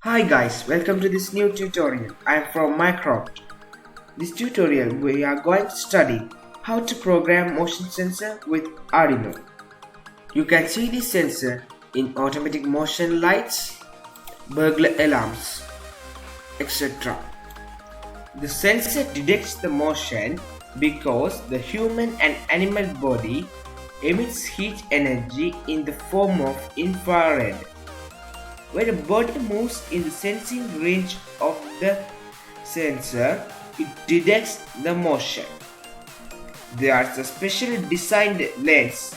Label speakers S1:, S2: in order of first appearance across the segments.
S1: Hi guys, welcome to this new tutorial. I am from MICROROBT. This tutorial we are going to study how to program motion sensor with Arduino. You can see this sensor in automatic motion lights, burglar alarms, etc. The sensor detects the motion because the human and animal body emits heat energy in the form of infrared. When a body moves in the sensing range of the sensor, it detects the motion. There is a specially designed lens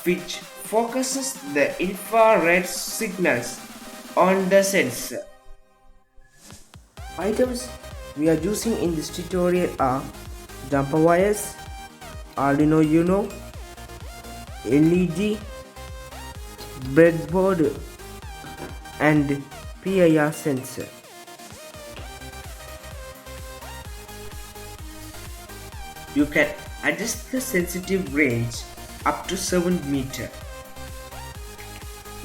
S1: which focuses the infrared signals on the sensor. Items we are using in this tutorial are jumper wires, Arduino Uno, LED, breadboard and PIR sensor. You can adjust the sensitive range up to 7 meters.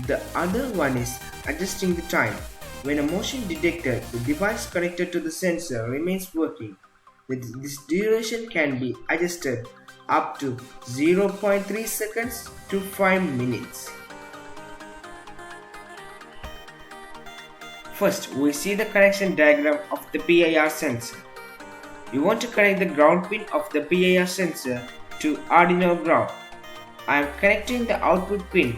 S1: The other one is adjusting the time. When a motion detected, the device connected to the sensor remains working. This duration can be adjusted up to 0.3 seconds to 5 minutes. First, we see the connection diagram of the PIR sensor. You want to connect the ground pin of the PIR sensor to Arduino ground. I am connecting the output pin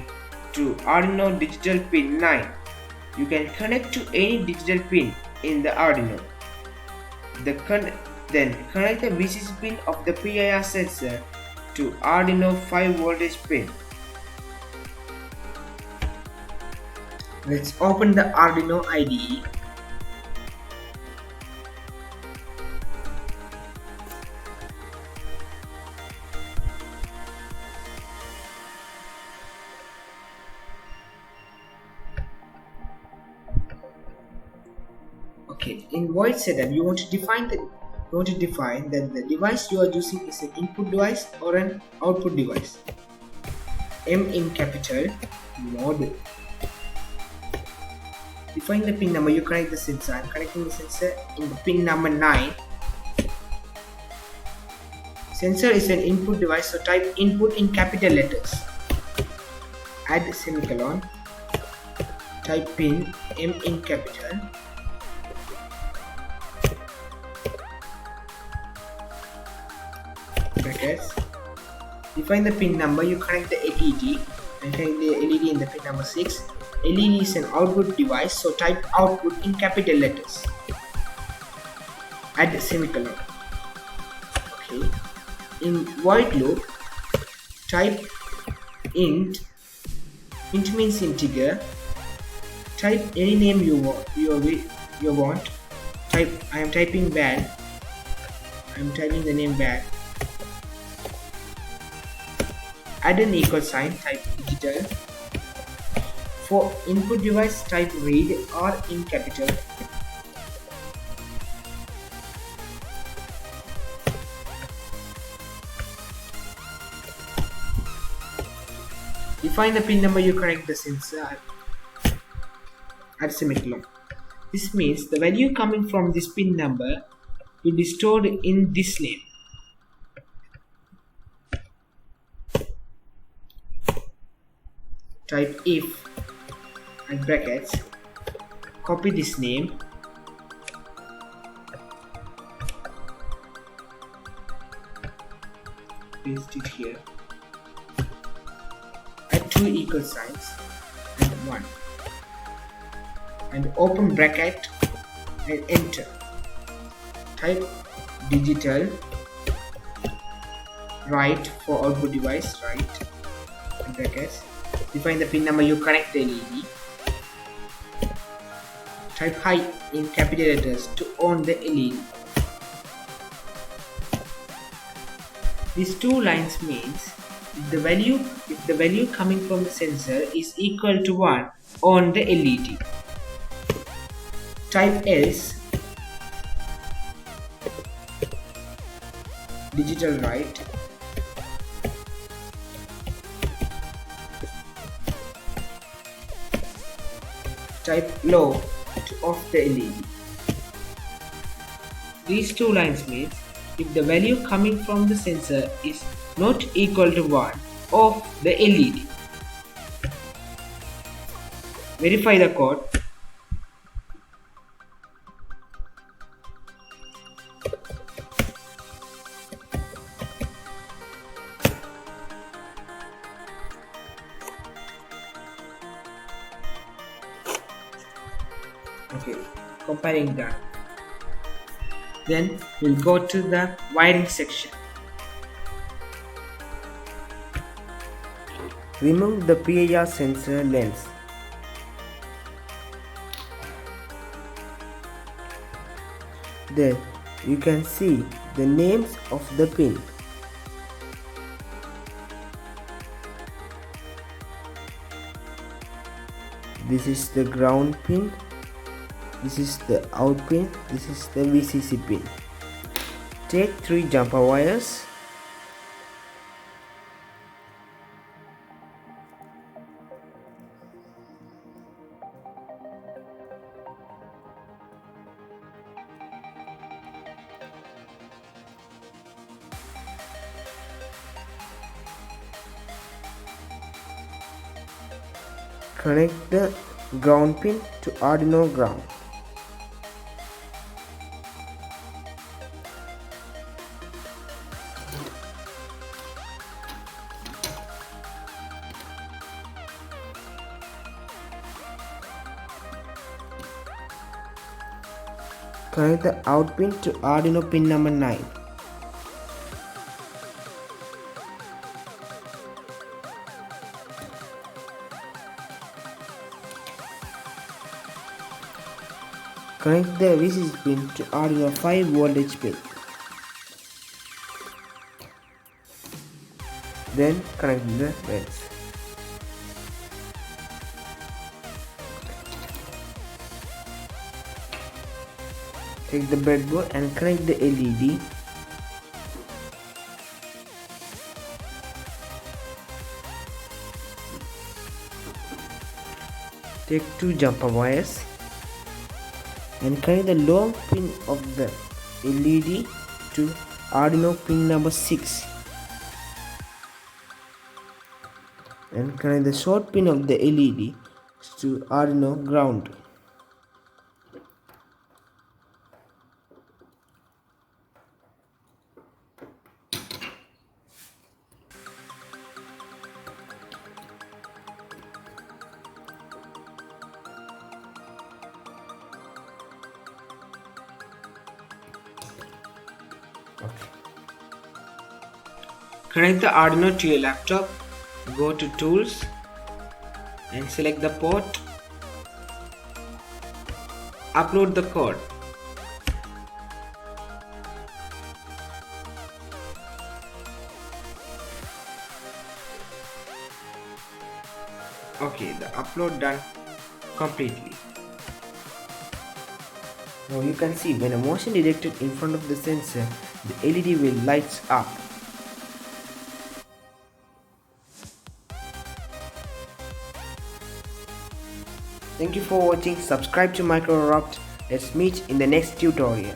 S1: to Arduino digital pin 9. You can connect to any digital pin in the Arduino. Then connect the VCC pin of the PIR sensor to Arduino 5 voltage pin. Let's open the Arduino IDE. Okay, in void setup you want to define that the device you are using is an input device or an output device. M in capital, mode. Define the pin number, you connect the sensor. I am connecting the sensor in the pin number 9. Sensor is an input device, so type input in capital letters. Add semicolon. Type pin M in capital. Brackets. Define the pin number, you connect the LED. And connect the LED in the pin number 6. LED is an output device, so type output in capital letters. Add semicolon. Okay. In void loop, type int. Int means integer. Type any name you want. Type. I am typing bad. I am typing the name bad. Add an equal sign. Type digital. For input device, type read or in capital. Define the pin number, you connect the sensor. Add semicolon. This means the value coming from this pin number will be stored in this name. Type if and brackets, copy this name, paste it here, add 2 equal signs and 1, and open bracket and enter. Type digital write for output device, write and brackets. Define the pin number, you connect the LED. Type high in capital letters to on the LED. These 2 lines means if the value coming from the sensor is equal to 1 on the LED. Type else digitalWrite. Type low out of the LED. These two lines means if the value coming from the sensor is not equal to 1 of the LED. Verify the code. Okay, comparing that. Then we'll go to the wiring section. Remove the PIR sensor lens. There you can see the names of the pin. This is the ground pin, this is the out pin, this is the VCC pin. Take 3 jumper wires. Connect the ground pin to Arduino ground. Connect the out pin to Arduino pin number 9. Connect the VCC pin to Arduino 5 voltage pin. Then connect the lens. Take the breadboard and connect the LED. Take 2 jumper wires and connect the long pin of the LED to Arduino pin number 6 and connect the short pin of the LED to Arduino ground. Connect the Arduino to your laptop, go to Tools and select the port. Upload the code. Okay, the upload done completely. Now you can see when a motion detected in front of the sensor, the LED will lights up. Thank you for watching. Subscribe to MICROROBT. Let's meet in the next tutorial.